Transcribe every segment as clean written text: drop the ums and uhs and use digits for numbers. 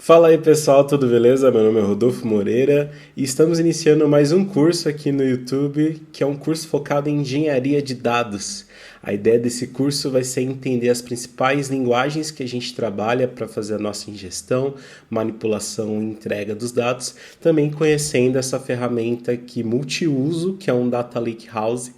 Fala aí pessoal, tudo beleza? Meu nome é Rodolfo Moreira e estamos iniciando mais um curso aqui no YouTube, que é um curso focado em engenharia de dados. A ideia desse curso vai ser entender as principais linguagens que a gente trabalha para fazer a nossa ingestão, manipulação e entrega dos dados, também conhecendo essa ferramenta que multiuso, que é um Data Lake House,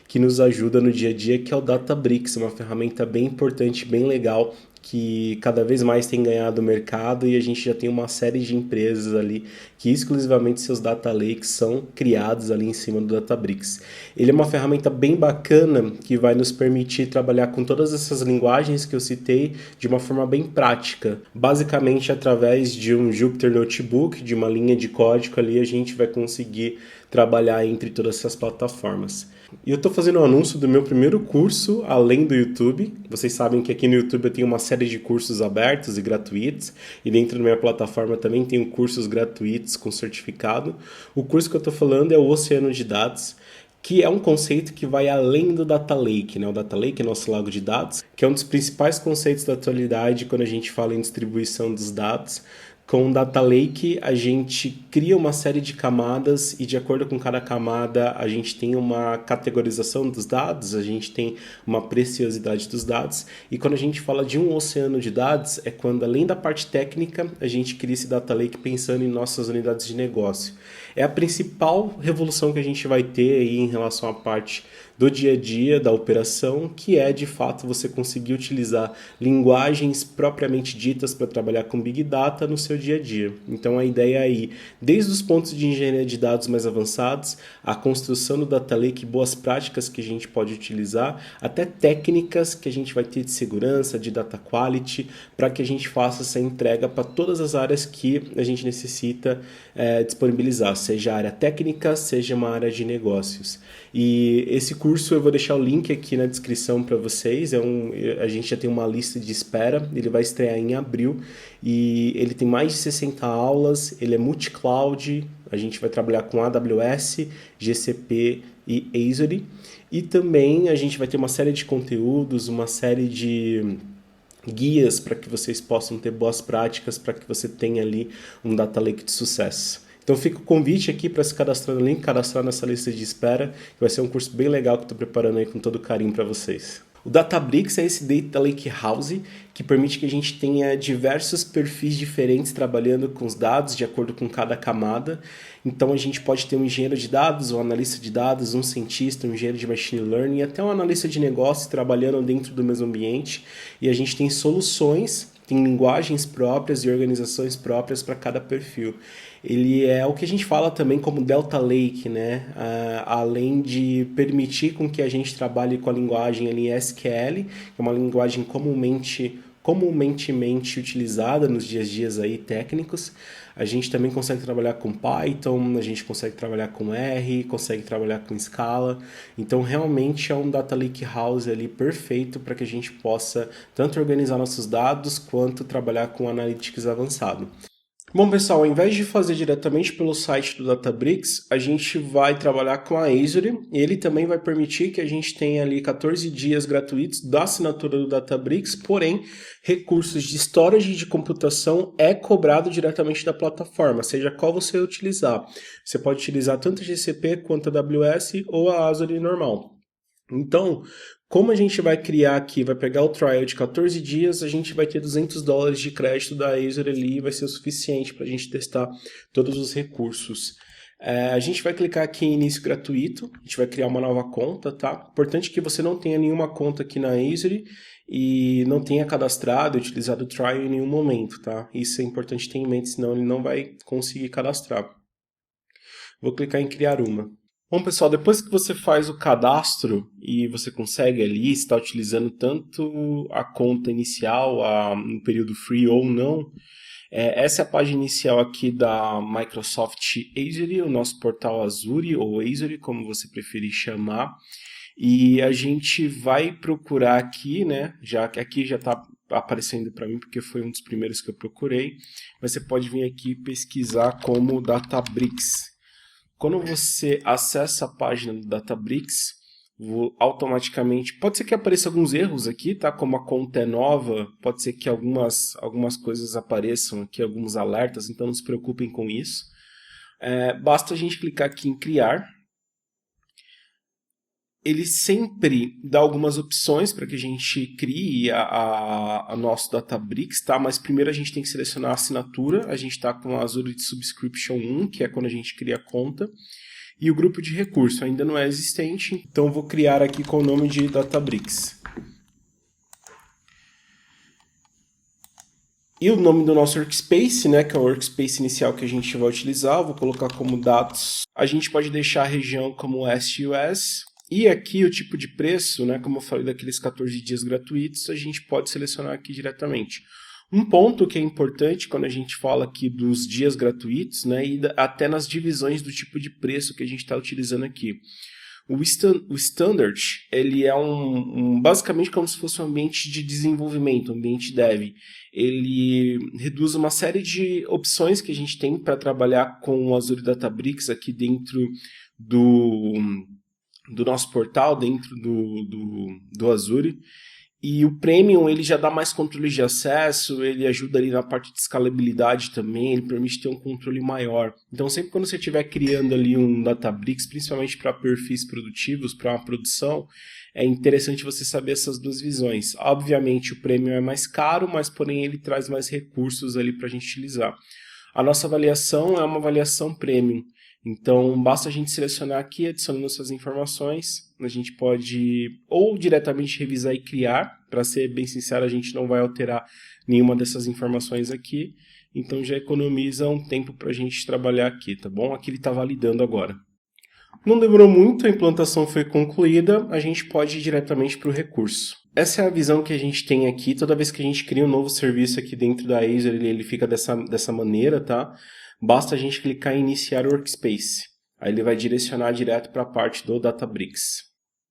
que nos ajuda no dia a dia, que é o Databricks, uma ferramenta bem importante, bem legal, que cada vez mais tem ganhado mercado e a gente já tem uma série de empresas ali que exclusivamente seus data lakes são criados ali em cima do Databricks. Ele é uma ferramenta bem bacana que vai nos permitir trabalhar com todas essas linguagens que eu citei de uma forma bem prática. Basicamente, através de um Jupyter Notebook, de uma linha de código ali, a gente vai conseguir trabalhar entre todas essas plataformas. E eu estou fazendo um anúncio do meu primeiro curso, além do YouTube. Vocês sabem que aqui no YouTube eu tenho uma série de cursos abertos e gratuitos, e dentro da minha plataforma também tenho cursos gratuitos com certificado. O curso que eu estou falando é o Oceano de Dados, que é um conceito que vai além do Data Lake, né? O Data Lake é nosso lago de dados, que é um dos principais conceitos da atualidade quando a gente fala em distribuição dos dados. Com o Data Lake, a gente cria uma série de camadas e, de acordo com cada camada, a gente tem uma categorização dos dados, a gente tem uma preciosidade dos dados. E quando a gente fala de um oceano de dados, é quando, além da parte técnica, a gente cria esse Data Lake pensando em nossas unidades de negócio. É a principal revolução que a gente vai ter aí em relação à parte do dia a dia, da operação, que é de fato você conseguir utilizar linguagens propriamente ditas para trabalhar com Big Data no seu dia a dia. Então a ideia é ir desde os pontos de engenharia de dados mais avançados, a construção do Data Lake, boas práticas que a gente pode utilizar, até técnicas que a gente vai ter de segurança, de data quality, para que a gente faça essa entrega para todas as áreas que a gente necessita disponibilizar, seja a área técnica, seja uma área de negócios. E esse curso eu vou deixar o link aqui na descrição para vocês. A gente já tem uma lista de espera, ele vai estrear em abril e ele tem mais de 60 aulas, ele é multi-cloud, a gente vai trabalhar com AWS, GCP e Azure. E também a gente vai ter uma série de conteúdos, uma série de guias para que vocês possam ter boas práticas, para que você tenha ali um data lake de sucesso. Então fica o convite aqui para se cadastrar no link, cadastrar nessa lista de espera, que vai ser um curso bem legal que eu estou preparando aí com todo carinho para vocês. O Databricks é esse Data Lake House que permite que a gente tenha diversos perfis diferentes trabalhando com os dados de acordo com cada camada. Então a gente pode ter um engenheiro de dados, um analista de dados, um cientista, um engenheiro de machine learning e até um analista de negócio trabalhando dentro do mesmo ambiente. E a gente tem soluções, tem linguagens próprias e organizações próprias para cada perfil. Ele é o que a gente fala também como Delta Lake, né? Além de permitir com que a gente trabalhe com a linguagem ali SQL, que é uma linguagem comumente utilizada nos dias a dias aí técnicos. A gente também consegue trabalhar com Python, a gente consegue trabalhar com R, consegue trabalhar com Scala. Então realmente é um Data Lake House ali perfeito para que a gente possa tanto organizar nossos dados quanto trabalhar com Analytics avançado. Bom, pessoal, ao invés de fazer diretamente pelo site do Databricks, a gente vai trabalhar com a Azure e ele também vai permitir que a gente tenha ali 14 dias gratuitos da assinatura do Databricks, porém, recursos de storage de computação é cobrado diretamente da plataforma, seja qual você utilizar. Você pode utilizar tanto a GCP quanto a AWS ou a Azure normal. Então, como a gente vai criar aqui, vai pegar o trial de 14 dias, a gente vai ter $200 de crédito da Azure ali, vai ser o suficiente para a gente testar todos os recursos. A gente vai clicar aqui em início gratuito, a gente vai criar uma nova conta, tá? Importante que você não tenha nenhuma conta aqui na Azure e não tenha cadastrado, utilizado o trial em nenhum momento, tá? Isso é importante ter em mente, senão ele não vai conseguir cadastrar. Vou clicar em criar uma. Bom, pessoal, depois que você faz o cadastro e você consegue ali estar utilizando tanto a conta inicial, no período free ou não, essa é a página inicial aqui da Microsoft Azure, o nosso portal Azure ou Azure, como você preferir chamar. E a gente vai procurar aqui, né? Já que aqui já está aparecendo para mim porque foi um dos primeiros que eu procurei, mas você pode vir aqui e pesquisar como Databricks. Quando você acessa a página do Databricks, Vou automaticamente... Pode ser que apareça alguns erros aqui, tá? Como a conta é nova, pode ser que algumas coisas apareçam aqui, alguns alertas, então não se preocupem com isso. Basta a gente clicar aqui em criar. Ele sempre dá algumas opções para que a gente crie a nosso Databricks, tá? Mas primeiro a gente tem que selecionar a assinatura. A gente está com a Azure Subscription 1, que é quando a gente cria a conta. E o grupo de recurso ainda não é existente, então vou criar aqui com o nome de Databricks. E o nome do nosso workspace, né, que é o workspace inicial que a gente vai utilizar, vou colocar como dados. A gente pode deixar a região como West US. E aqui o tipo de preço, né, como eu falei daqueles 14 dias gratuitos, a gente pode selecionar aqui diretamente. Um ponto que é importante quando a gente fala aqui dos dias gratuitos, né, e até nas divisões do tipo de preço que a gente está utilizando aqui. O Standard, ele é basicamente como se fosse um ambiente de desenvolvimento, um ambiente dev. Ele reduz uma série de opções que a gente tem para trabalhar com o Azure Databricks aqui dentro do nosso portal, dentro do Azure. E o Premium, ele já dá mais controle de acesso, ele ajuda ali na parte de escalabilidade também, ele permite ter um controle maior. Então, sempre quando você estiver criando ali um Databricks, principalmente para perfis produtivos, para uma produção, é interessante você saber essas duas visões. Obviamente, o Premium é mais caro, mas porém ele traz mais recursos ali para a gente utilizar. A nossa avaliação é uma avaliação Premium. Então, basta a gente selecionar aqui, adicionando essas informações. A gente pode ou diretamente revisar e criar. Para ser bem sincero, a gente não vai alterar nenhuma dessas informações aqui. Então, já economiza um tempo para a gente trabalhar aqui, tá bom? Aqui ele está validando agora. Não demorou muito, a implantação foi concluída. A gente pode ir diretamente para o recurso. Essa é a visão que a gente tem aqui. Toda vez que a gente cria um novo serviço aqui dentro da Azure, ele fica dessa maneira, tá? Basta a gente clicar em iniciar workspace. Aí ele vai direcionar direto para a parte do Databricks.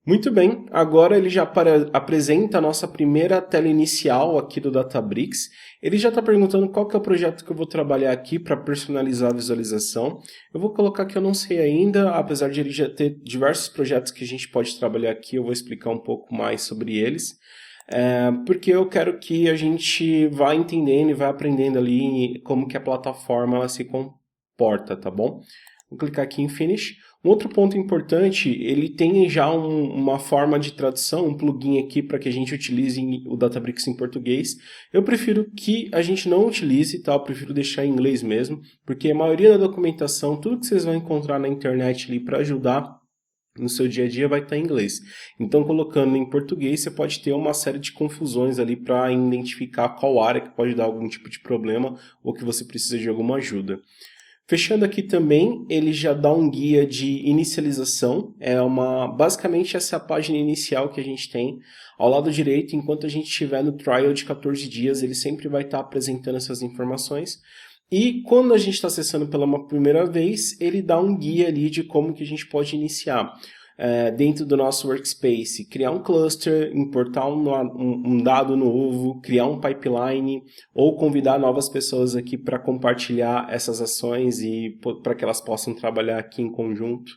Muito bem, agora ele já apresenta a nossa primeira tela inicial aqui do Databricks. Ele já está perguntando qual que é o projeto que eu vou trabalhar aqui para personalizar a visualização. Eu vou colocar que eu não sei ainda, apesar de ele já ter diversos projetos que a gente pode trabalhar aqui, eu vou explicar um pouco mais sobre eles. Porque eu quero que a gente vá entendendo e vá aprendendo ali como que a plataforma ela se comporta, tá bom? Vou clicar aqui em Finish. Um outro ponto importante, ele tem já uma forma de tradução, um plugin aqui para que a gente utilize o Databricks em português. Eu prefiro que a gente não utilize, tá? Eu prefiro deixar em inglês mesmo, porque a maioria da documentação, tudo que vocês vão encontrar na internet ali para ajudar no seu dia a dia vai estar em inglês. Então, colocando em português, você pode ter uma série de confusões ali para identificar qual área que pode dar algum tipo de problema ou que você precisa de alguma ajuda. Fechando aqui também, ele já dá um guia de inicialização. Basicamente, essa é a página inicial que a gente tem. Ao lado direito, enquanto a gente estiver no trial de 14 dias, ele sempre vai estar apresentando essas informações. E quando a gente está acessando pela primeira vez, ele dá um guia ali de como que a gente pode iniciar. Dentro do nosso workspace, criar um cluster, importar um dado novo, criar um pipeline ou convidar novas pessoas aqui para compartilhar essas ações e para que elas possam trabalhar aqui em conjunto.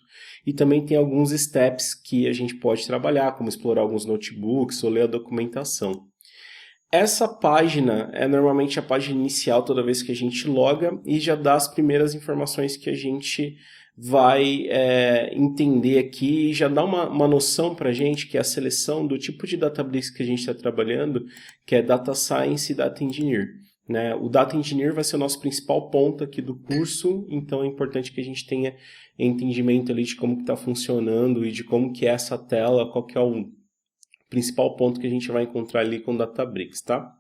E também tem alguns steps que a gente pode trabalhar, como explorar alguns notebooks ou ler a documentação. Essa página é normalmente a página inicial toda vez que a gente loga e já dá as primeiras informações que a gente vai entender aqui e já dá uma noção para a gente que é a seleção do tipo de Databricks que a gente está trabalhando, que é Data Science e Data Engineer. Né? O Data Engineer vai ser o nosso principal ponto aqui do curso, então é importante que a gente tenha entendimento ali de como está funcionando e de como que é essa tela, qual que é o principal ponto que a gente vai encontrar ali com o Databricks, tá?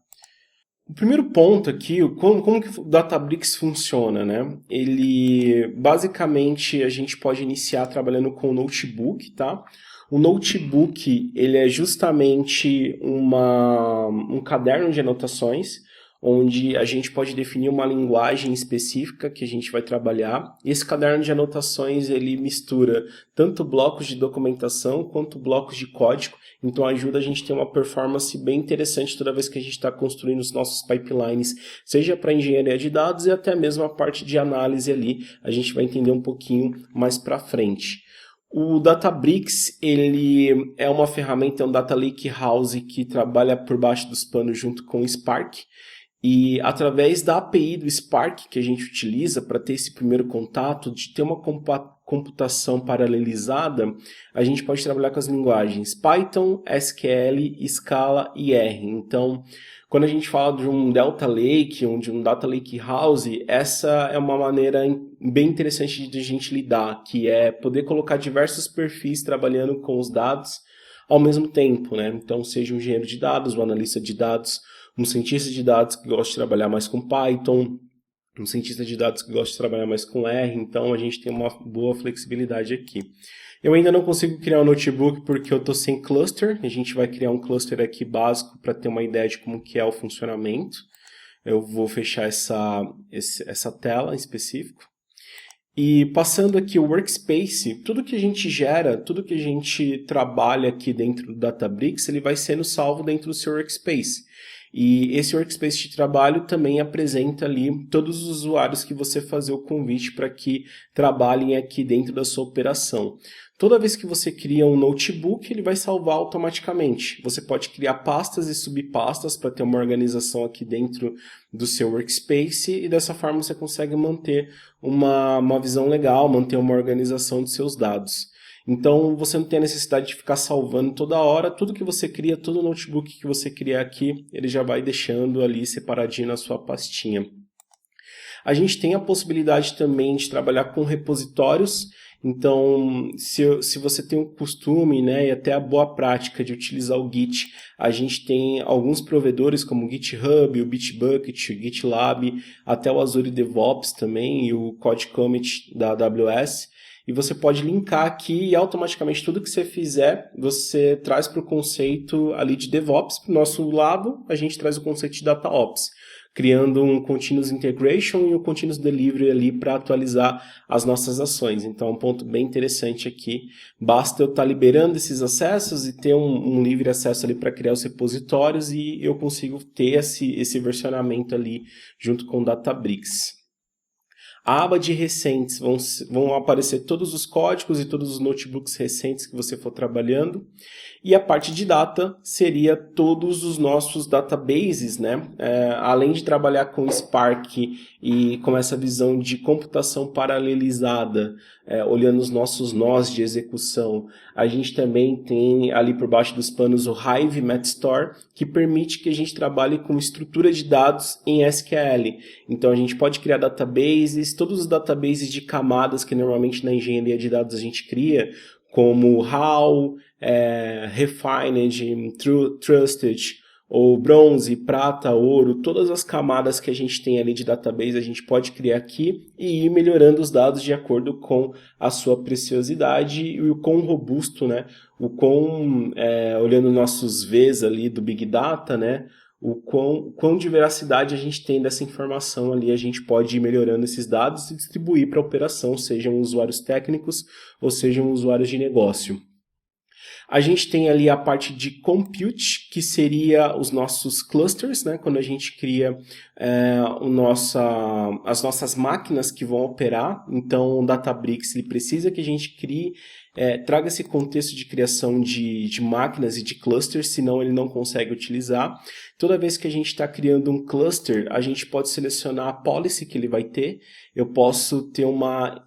O primeiro ponto aqui, como que o Databricks funciona, né? Ele, basicamente, a gente pode iniciar trabalhando com o notebook, tá? O notebook, ele é justamente um caderno de anotações, onde a gente pode definir uma linguagem específica que a gente vai trabalhar. Esse caderno de anotações, ele mistura tanto blocos de documentação quanto blocos de código, então ajuda a gente a ter uma performance bem interessante toda vez que a gente está construindo os nossos pipelines, seja para engenharia de dados e até mesmo a parte de análise ali, a gente vai entender um pouquinho mais para frente. O Databricks, ele é uma ferramenta, é um Data Lake House que trabalha por baixo dos panos junto com o Spark. E através da API do Spark que a gente utiliza para ter esse primeiro contato, de ter uma computação paralelizada, a gente pode trabalhar com as linguagens Python, SQL, Scala e R. Então, quando a gente fala de um Delta Lake, de um Data Lake House, essa é uma maneira bem interessante de a gente lidar, que é poder colocar diversos perfis trabalhando com os dados ao mesmo tempo, né? Então, seja um engenheiro de dados, um analista de dados, um cientista de dados que gosta de trabalhar mais com Python, um cientista de dados que gosta de trabalhar mais com R, então a gente tem uma boa flexibilidade aqui. Eu ainda não consigo criar um notebook porque eu estou sem cluster, a gente vai criar um cluster aqui básico para ter uma ideia de como que é o funcionamento. Eu vou fechar essa tela em específico. E passando aqui o Workspace, tudo que a gente gera, tudo que a gente trabalha aqui dentro do Databricks, ele vai sendo salvo dentro do seu Workspace. E esse Workspace de trabalho também apresenta ali todos os usuários que você fazer o convite para que trabalhem aqui dentro da sua operação. Toda vez que você cria um notebook, ele vai salvar automaticamente. Você pode criar pastas e subpastas para ter uma organização aqui dentro do seu Workspace e dessa forma você consegue manter uma visão legal, manter uma organização dos seus dados. Então, você não tem a necessidade de ficar salvando toda hora. Tudo que você cria, todo notebook que você criar aqui, ele já vai deixando ali separadinho na sua pastinha. A gente tem a possibilidade também de trabalhar com repositórios. Então, se você tem o costume, né, e até a boa prática de utilizar o Git, a gente tem alguns provedores como o GitHub, o Bitbucket, o GitLab, até o Azure DevOps também e o Code Commit da AWS. E você pode linkar aqui e automaticamente tudo que você fizer, você traz para o conceito ali de DevOps. Para o nosso lado, a gente traz o conceito de DataOps, criando um Continuous Integration e um Continuous Delivery ali para atualizar as nossas ações. Então, é um ponto bem interessante aqui. Basta eu estar liberando esses acessos e ter um livre acesso ali para criar os repositórios e eu consigo ter esse versionamento ali junto com o Databricks. A aba de recentes vão aparecer todos os códigos e todos os notebooks recentes que você for trabalhando. E a parte de data seria todos os nossos databases, né? Além de trabalhar com Spark e com essa visão de computação paralelizada, olhando os nossos nós de execução, a gente também tem ali por baixo dos panos o Hive Metastore, que permite que a gente trabalhe com estrutura de dados em SQL. Então a gente pode criar databases, todos os databases de camadas que normalmente na engenharia de dados a gente cria, como HAL, Refined, Trusted, ou bronze, prata, ouro, todas as camadas que a gente tem ali de database a gente pode criar aqui e ir melhorando os dados de acordo com a sua preciosidade e o quão robusto, né? O quão, olhando nossos Vs ali do Big Data, né? O quão de veracidade a gente tem dessa informação ali, a gente pode ir melhorando esses dados e distribuir para a operação, sejam usuários técnicos ou sejam usuários de negócio. A gente tem ali a parte de compute, que seria os nossos clusters, né? Quando a gente cria as nossas máquinas que vão operar. Então, o Databricks ele precisa que a gente crie, traga esse contexto de criação de máquinas e de clusters, senão ele não consegue utilizar. Toda vez que a gente está criando um cluster, a gente pode selecionar a policy que ele vai ter. Eu posso ter uma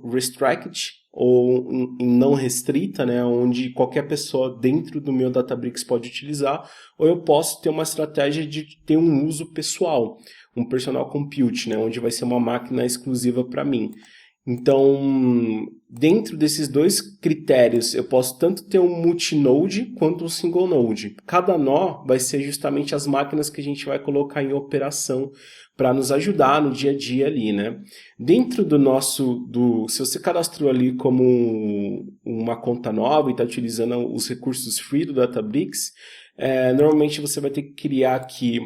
unrestricted, ou em não restrita, né, onde qualquer pessoa dentro do meu Databricks pode utilizar, ou eu posso ter uma estratégia de ter um uso pessoal, um personal compute, né, onde vai ser uma máquina exclusiva para mim. Então, dentro desses dois critérios, eu posso tanto ter um multinode quanto um single node. Cada nó vai ser justamente as máquinas que a gente vai colocar em operação para nos ajudar no dia a dia ali, né? Dentro se você cadastrou ali como uma conta nova e está utilizando os recursos free do Databricks, normalmente você vai ter que criar aqui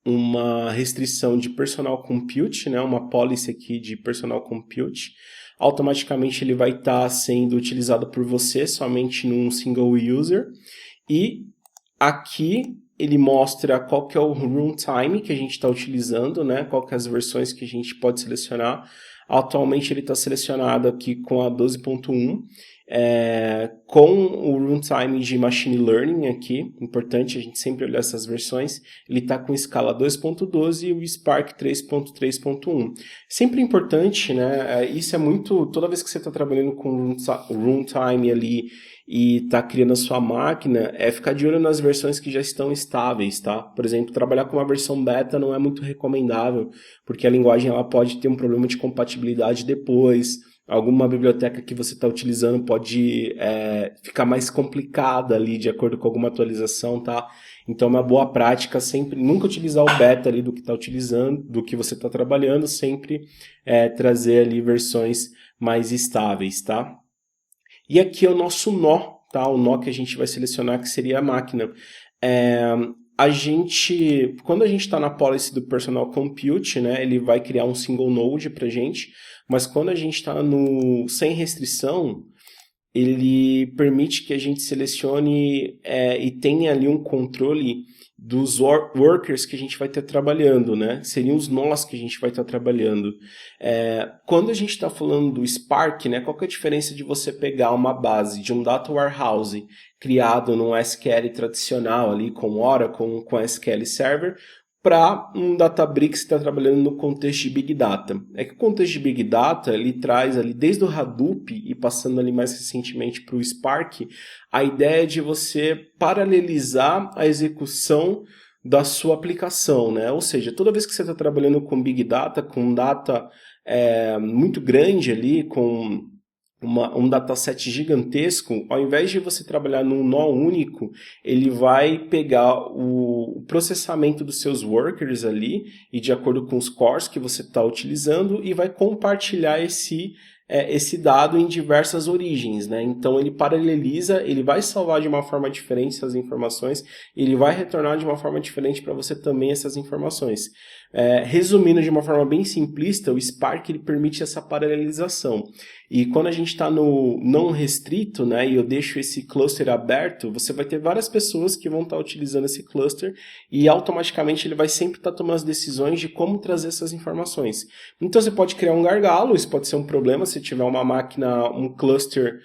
uma restrição de personal compute, né? Uma policy aqui de personal compute. Automaticamente ele vai estar sendo utilizado por você somente num single user. E aqui ele mostra qual que é o runtime que a gente está utilizando, né? Qual que é as versões que a gente pode selecionar. Atualmente ele está selecionado aqui com a 12.1, com o runtime de Machine Learning aqui, importante a gente sempre olhar essas versões, ele está com escala 2.12 e o Spark 3.3.1. Sempre importante, né? Isso é muito, toda vez que você está trabalhando com runtime ali e está criando a sua máquina, ficar de olho nas versões que já estão estáveis, tá? Por exemplo, trabalhar com uma versão beta não é muito recomendável, porque a linguagem ela pode ter um problema de compatibilidade depois. Alguma biblioteca que você está utilizando pode ficar mais complicada ali de acordo com alguma atualização, tá? Então, é uma boa prática sempre nunca utilizar o beta ali do que está utilizando, do que você está trabalhando, sempre trazer ali versões mais estáveis, tá? E aqui é o nosso nó, tá? O nó que a gente vai selecionar, que seria a máquina. Quando a gente está na policy do Personal Compute, né, ele vai criar um single node para a gente, mas quando a gente está no sem restrição, ele permite que a gente selecione e tenha ali um controle dos workers que a gente vai estar trabalhando, né? Seriam os nós que a gente vai estar trabalhando. Quando a gente está falando do Spark, né, qual que é a diferença de você pegar uma base de um Data Warehouse criado no SQL tradicional, ali com Oracle, com SQL Server, para um Databricks que está trabalhando no contexto de Big Data. É que o contexto de Big Data, ele traz ali desde o Hadoop e passando ali mais recentemente para o Spark, a ideia de você paralelizar a execução da sua aplicação, né? Ou seja, toda vez que você está trabalhando com Big Data, com data muito grande ali, com um dataset gigantesco, ao invés de você trabalhar num nó único, ele vai pegar o processamento dos seus workers ali, e de acordo com os cores que você está utilizando, e vai compartilhar esse dado em diversas origens, né? Então ele paraleliza, ele vai salvar de uma forma diferente essas informações, ele vai retornar de uma forma diferente para você também essas informações. Resumindo de uma forma bem simplista, o Spark ele permite essa paralelização. E quando a gente está no não restrito, né, e eu deixo esse cluster aberto, você vai ter várias pessoas que vão estar utilizando esse cluster e automaticamente ele vai sempre estar tomando as decisões de como trazer essas informações. Então você pode criar um gargalo, isso pode ser um problema se tiver uma máquina, um cluster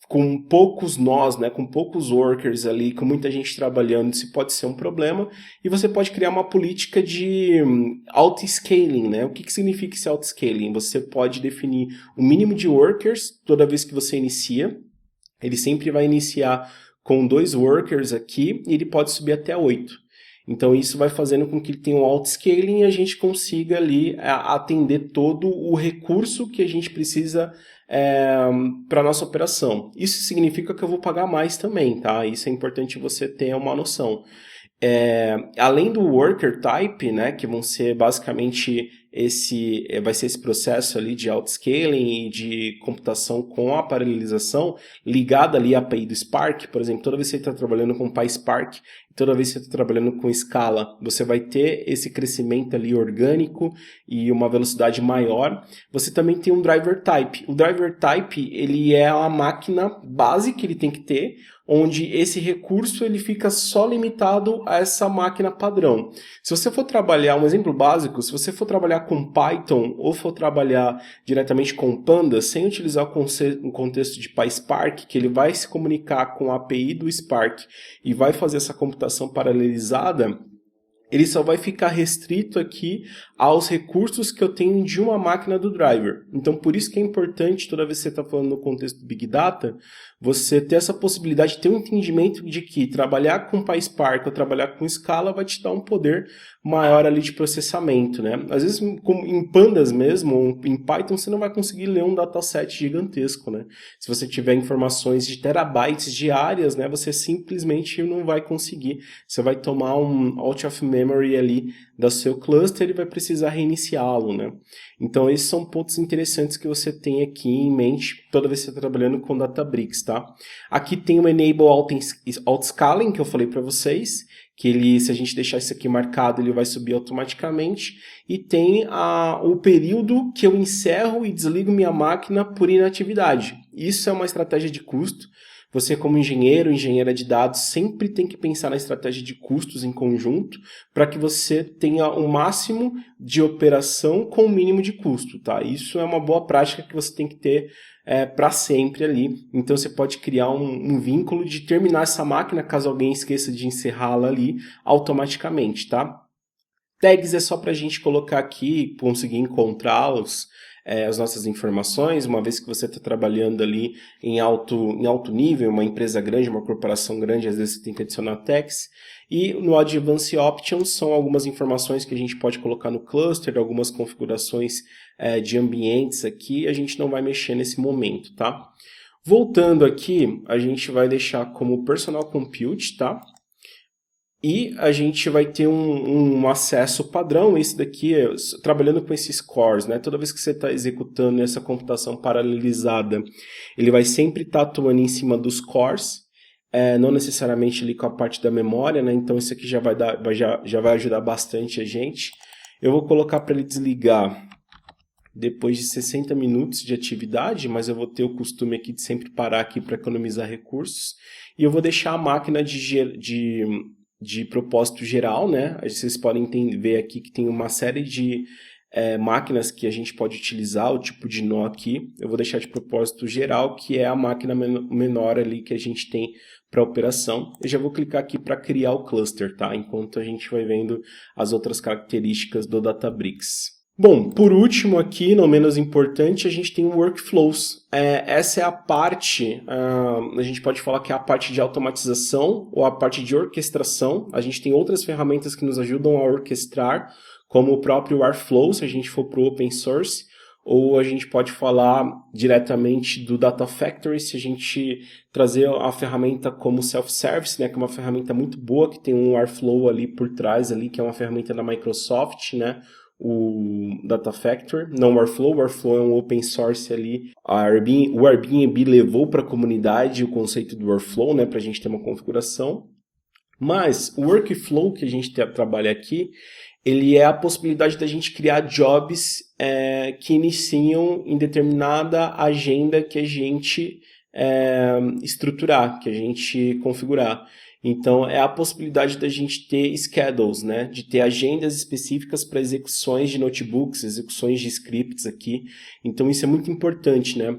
com poucos nós, né, com poucos workers ali, com muita gente trabalhando, isso pode ser um problema. E você pode criar uma política de auto-scaling, né? O que significa esse auto-scaling? Você pode definir o mínimo de workers toda vez que você inicia. Ele sempre vai iniciar com 2 workers aqui e ele pode subir até 8. Então isso vai fazendo com que ele tenha um auto-scaling e a gente consiga ali atender todo o recurso que a gente precisa para a nossa operação. Isso significa que eu vou pagar mais também, tá? Isso é importante você ter uma noção. Além do worker type, né, que vão ser basicamente vai ser esse processo ali de auto-scaling e de computação com a paralelização ligada ali à API do Spark. Por exemplo, toda vez que você está trabalhando com PySpark, toda vez que você está trabalhando com Scala, você vai ter esse crescimento ali orgânico e uma velocidade maior. Você também tem um driver type. O driver type, ele é a máquina base que ele tem que ter, onde esse recurso ele fica só limitado a essa máquina padrão. Se você for trabalhar, um exemplo básico, se você for trabalhar com Python ou for trabalhar diretamente com Pandas, sem utilizar o contexto de PySpark, que ele vai se comunicar com a API do Spark e vai fazer essa computação paralelizada, ele só vai ficar restrito aqui aos recursos que eu tenho de uma máquina do driver. Então, por isso que é importante, toda vez que você está falando no contexto do Big Data, você ter essa possibilidade de ter um entendimento de que trabalhar com PySpark ou trabalhar com Scala vai te dar um poder maior ali de processamento, né? Às vezes, em Pandas mesmo, ou em Python, você não vai conseguir ler um dataset gigantesco, né? Se você tiver informações de terabytes diárias, né, você simplesmente não vai conseguir. Você vai tomar um out of memory ali do seu cluster e vai precisar reiniciá-lo, né? Então, esses são pontos interessantes que você tem aqui em mente toda vez que você está trabalhando com Databricks, tá? Aqui tem o Enable Auto-Scaling, que eu falei para vocês, que ele, se a gente deixar isso aqui marcado, ele vai subir automaticamente. E tem o período que eu encerro e desligo minha máquina por inatividade. Isso é uma estratégia de custo. Você como engenheiro, engenheira de dados, sempre tem que pensar na estratégia de custos em conjunto para que você tenha o máximo de operação com o mínimo de custo, tá? Isso é uma boa prática que você tem que ter para sempre ali. Então você pode criar um vínculo de terminar essa máquina, caso alguém esqueça de encerrá-la ali, automaticamente, tá? Tags é só para a gente colocar aqui, conseguir encontrá-los, as nossas informações, uma vez que você está trabalhando ali em alto nível, uma empresa grande, uma corporação grande, às vezes você tem que adicionar tags. E no Advanced Options são algumas informações que a gente pode colocar no cluster, algumas configurações de ambientes aqui, a gente não vai mexer nesse momento, tá? Voltando aqui, a gente vai deixar como Personal Compute, tá? E a gente vai ter um acesso padrão, esse daqui, trabalhando com esses cores, né? Toda vez que você está executando essa computação paralelizada, ele vai sempre estar atuando em cima dos cores, não necessariamente ali com a parte da memória, né? Então isso aqui já vai ajudar bastante a gente. Eu vou colocar para ele desligar depois de 60 minutos de atividade, mas eu vou ter o costume aqui de sempre parar aqui para economizar recursos. E eu vou deixar a máquina de propósito geral, né? Vocês podem ver aqui que tem uma série de máquinas que a gente pode utilizar, o tipo de nó aqui. Eu vou deixar de propósito geral, que é a máquina menor ali que a gente tem para operação. Eu já vou clicar aqui para criar o cluster, tá? Enquanto a gente vai vendo as outras características do Databricks. Bom, por último aqui, não menos importante, a gente tem o Workflows. Essa é a parte, a gente pode falar que é a parte de automatização ou a parte de orquestração. A gente tem outras ferramentas que nos ajudam a orquestrar, como o próprio Airflow, se a gente for para o open source, ou a gente pode falar diretamente do Data Factory, se a gente trazer a ferramenta como self-service, né, que é uma ferramenta muito boa, que tem um Airflow ali por trás, ali, que é uma ferramenta da Microsoft, né, o Data Factory, não o Airflow. O Airflow é um open source ali. O Airbnb levou para a comunidade o conceito do Airflow, né, para a gente ter uma configuração. Mas o Workflow que a gente trabalha aqui, ele é a possibilidade da gente criar jobs que iniciam em determinada agenda que a gente estruturar, que a gente configurar. Então, é a possibilidade da gente ter schedules, né? De ter agendas específicas para execuções de notebooks, execuções de scripts aqui. Então, isso é muito importante, né?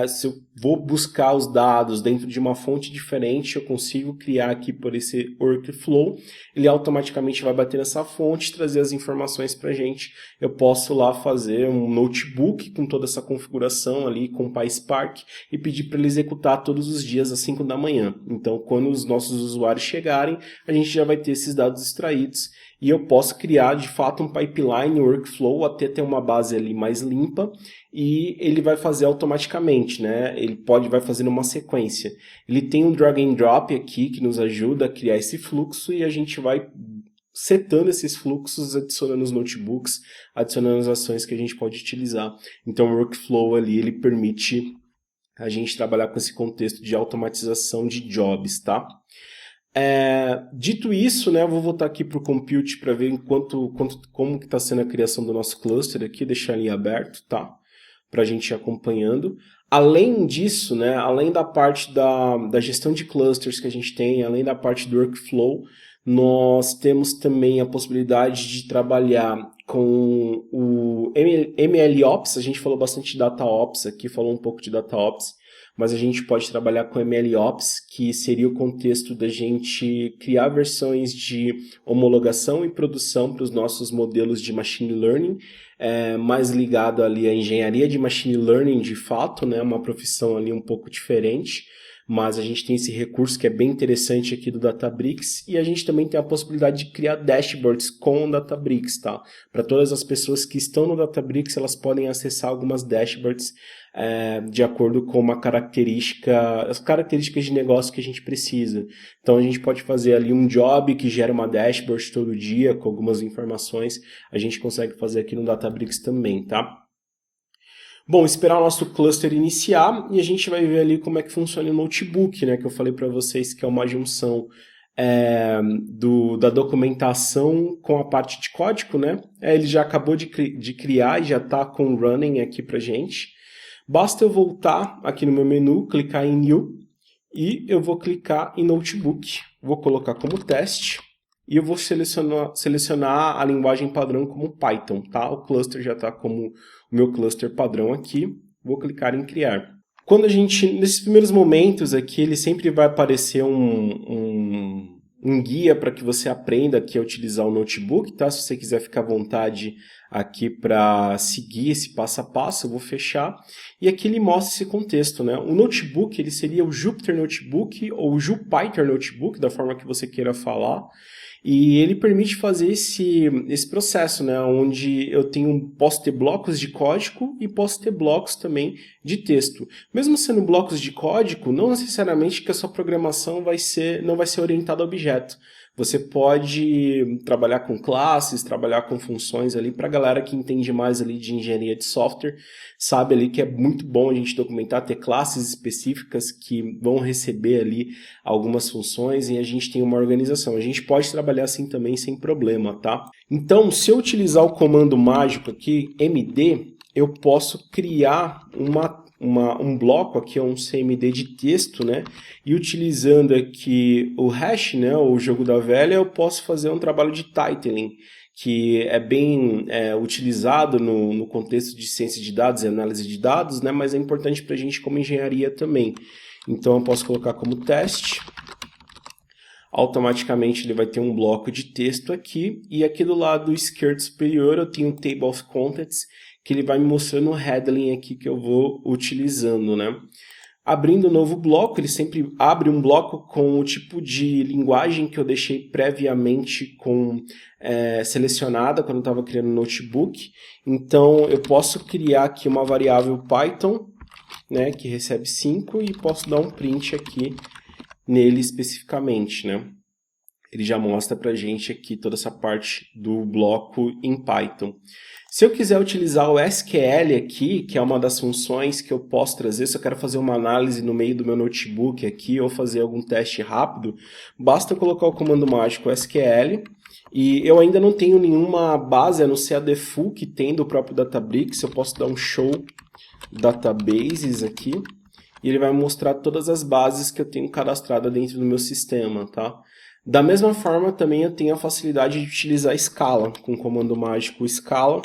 Se eu vou buscar os dados dentro de uma fonte diferente, eu consigo criar aqui por esse workflow, ele automaticamente vai bater nessa fonte, trazer as informações para a gente. Eu posso lá fazer um notebook com toda essa configuração ali, com PySpark, e pedir para ele executar todos os dias às 5 da manhã. Então, quando os nossos usuários chegarem, a gente já vai ter esses dados extraídos e eu posso criar de fato um pipeline workflow até ter uma base ali mais limpa e ele vai fazer automaticamente, né? Ele vai fazer numa sequência. Ele tem um drag and drop aqui que nos ajuda a criar esse fluxo e a gente vai setando esses fluxos, adicionando os notebooks, adicionando as ações que a gente pode utilizar. Então o workflow ali, ele permite a gente trabalhar com esse contexto de automatização de jobs, tá? Dito isso, né, eu vou voltar aqui para o Compute para ver como que está sendo a criação do nosso cluster aqui, deixar ele aberto, tá? Para a gente ir acompanhando. Além disso, né, além da parte da gestão de clusters que a gente tem, além da parte do workflow, nós temos também a possibilidade de trabalhar com o MLOps. A gente falou bastante de DataOps aqui, falou um pouco de DataOps, mas a gente pode trabalhar com MLOps, que seria o contexto da gente criar versões de homologação e produção para os nossos modelos de Machine Learning, mais ligado ali à engenharia de Machine Learning de fato, né, uma profissão ali um pouco diferente, mas a gente tem esse recurso que é bem interessante aqui do Databricks e a gente também tem a possibilidade de criar dashboards com o Databricks, tá? Para todas as pessoas que estão no Databricks, elas podem acessar algumas dashboards de acordo com as características de negócio que a gente precisa. Então a gente pode fazer ali um job que gera uma dashboard todo dia com algumas informações, a gente consegue fazer aqui no Databricks também, tá? Bom, esperar o nosso cluster iniciar e a gente vai ver ali como é que funciona o notebook, né? Que eu falei para vocês que é uma junção da documentação com a parte de código, né? Ele já acabou de criar e já está com o running aqui para gente. Basta eu voltar aqui no meu menu, clicar em New e eu vou clicar em Notebook, vou colocar como teste, e eu vou selecionar a linguagem padrão como Python, tá? O cluster já está como o meu cluster padrão aqui, vou clicar em criar. Quando a gente, nesses primeiros momentos aqui, ele sempre vai aparecer um guia para que você aprenda aqui a utilizar o notebook, tá? Se você quiser ficar à vontade aqui para seguir esse passo a passo, eu vou fechar. E aqui ele mostra esse contexto, né? O notebook, ele seria o Jupyter Notebook ou o Jupyter Notebook, da forma que você queira falar. E ele permite fazer esse processo, né, onde posso ter blocos de código e posso ter blocos também de texto. Mesmo sendo blocos de código, não necessariamente que a sua programação não vai ser orientada a objeto. Você pode trabalhar com classes, trabalhar com funções ali, para a galera que entende mais ali de engenharia de software, sabe ali que é muito bom a gente documentar, ter classes específicas que vão receber ali algumas funções e a gente tem uma organização. A gente pode trabalhar assim também sem problema, tá? Então, se eu utilizar o comando mágico aqui, md, eu posso criar um bloco aqui, um CMD de texto, né? E utilizando aqui o hash, né, o jogo da velha, eu posso fazer um trabalho de titling, que é bem utilizado no contexto de ciência de dados e análise de dados, né? Mas é importante para a gente como engenharia também. Então eu posso colocar como teste. Automaticamente ele vai ter um bloco de texto aqui, e aqui do lado esquerdo superior eu tenho o Table of Contents, que ele vai me mostrando o handling aqui que eu vou utilizando, né? Abrindo um novo bloco, ele sempre abre um bloco com o tipo de linguagem que eu deixei previamente selecionada quando eu estava criando o notebook. Então eu posso criar aqui uma variável Python, né, que recebe 5, e posso dar um print aqui nele especificamente, né? Ele já mostra pra gente aqui toda essa parte do bloco em Python. Se eu quiser utilizar o SQL aqui, que é uma das funções que eu posso trazer, se eu quero fazer uma análise no meio do meu notebook aqui ou fazer algum teste rápido, basta colocar o comando mágico SQL. E eu ainda não tenho nenhuma base, a não ser a default que tem do próprio Databricks. Eu posso dar um show databases aqui. E ele vai mostrar todas as bases que eu tenho cadastrada dentro do meu sistema, tá? Da mesma forma, também eu tenho a facilidade de utilizar Scala, com o comando mágico Scala.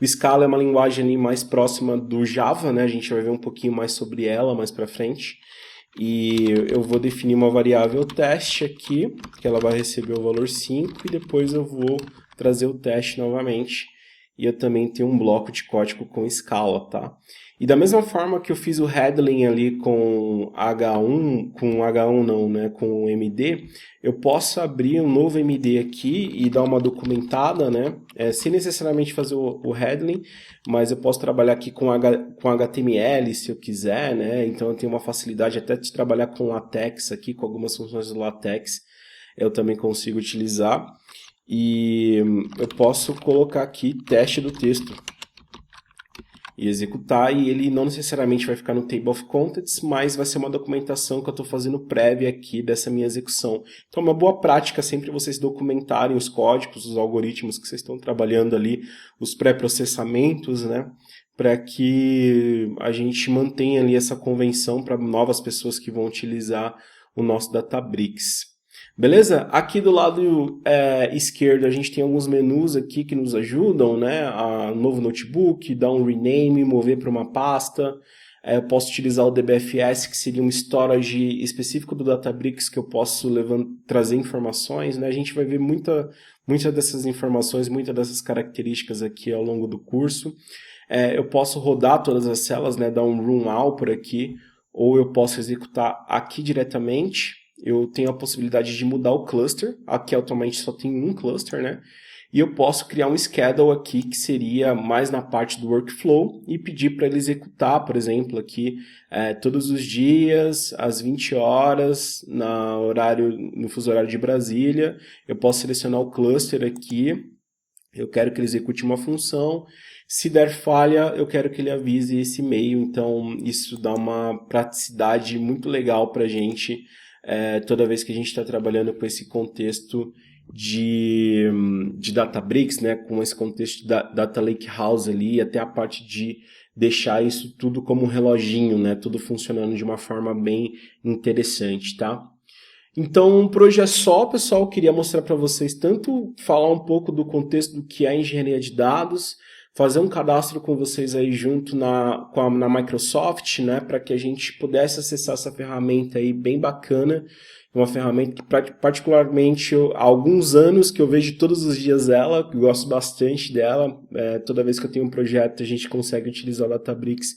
O Scala é uma linguagem ali mais próxima do Java, né? A gente vai ver um pouquinho mais sobre ela mais para frente. E eu vou definir uma variável teste aqui, que ela vai receber o valor 5, e depois eu vou trazer o teste novamente. E eu também tenho um bloco de código com Scala, tá? E da mesma forma que eu fiz o handling ali com com MD, eu posso abrir um novo MD aqui e dar uma documentada, né? Sem necessariamente fazer o handling, mas eu posso trabalhar aqui com HTML se eu quiser, né? Então eu tenho uma facilidade até de trabalhar com LaTeX aqui, com algumas funções do LaTeX eu também consigo utilizar. E eu posso colocar aqui teste do texto e executar, e ele não necessariamente vai ficar no Table of Contents, mas vai ser uma documentação que eu estou fazendo prévia aqui dessa minha execução. Então é uma boa prática sempre vocês documentarem os códigos, os algoritmos que vocês estão trabalhando ali, os pré-processamentos, né? Para que a gente mantenha ali essa convenção para novas pessoas que vão utilizar o nosso Databricks. Beleza? Aqui do lado esquerdo a gente tem alguns menus aqui que nos ajudam, né? Novo notebook, dar um rename, mover para uma pasta. Eu posso utilizar o DBFS, que seria um storage específico do Databricks que eu posso trazer informações, né? A gente vai ver muita dessas informações, muitas dessas características aqui ao longo do curso. Eu posso rodar todas as celas, né? Dar um run all por aqui, ou eu posso executar aqui diretamente. Eu tenho a possibilidade de mudar o cluster, aqui atualmente só tem um cluster, né? E eu posso criar um schedule aqui que seria mais na parte do workflow e pedir para ele executar, por exemplo, aqui todos os dias, às 20 horas, no fuso horário de Brasília. Eu posso selecionar o cluster aqui, eu quero que ele execute uma função. Se der falha, eu quero que ele avise esse e-mail. Então, isso dá uma praticidade muito legal para a gente, toda vez que a gente está trabalhando com esse contexto de Databricks, né, com esse contexto da Data Lakehouse ali, até a parte de deixar isso tudo como um reloginho, né? Tudo funcionando de uma forma bem interessante, tá? Então, por hoje é só, pessoal. Eu queria mostrar para vocês tanto falar um pouco do contexto do que é engenharia de dados, fazer um cadastro com vocês aí junto na Microsoft, né, para que a gente pudesse acessar essa ferramenta aí bem bacana, uma ferramenta que particularmente há alguns anos que eu vejo todos os dias ela, que gosto bastante dela, toda vez que eu tenho um projeto a gente consegue utilizar o Databricks,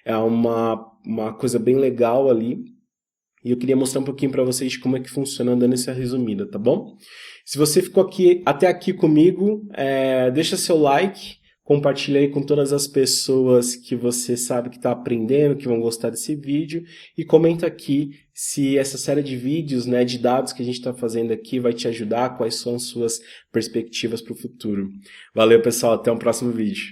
é uma coisa bem legal ali. E eu queria mostrar um pouquinho para vocês de como é que funciona, dando essa resumida, tá bom? Se você ficou até aqui comigo, deixa seu like, compartilha aí com todas as pessoas que você sabe que está aprendendo, que vão gostar desse vídeo, e comenta aqui se essa série de vídeos, né, de dados que a gente está fazendo aqui vai te ajudar, quais são as suas perspectivas para o futuro. Valeu, pessoal, até o próximo vídeo.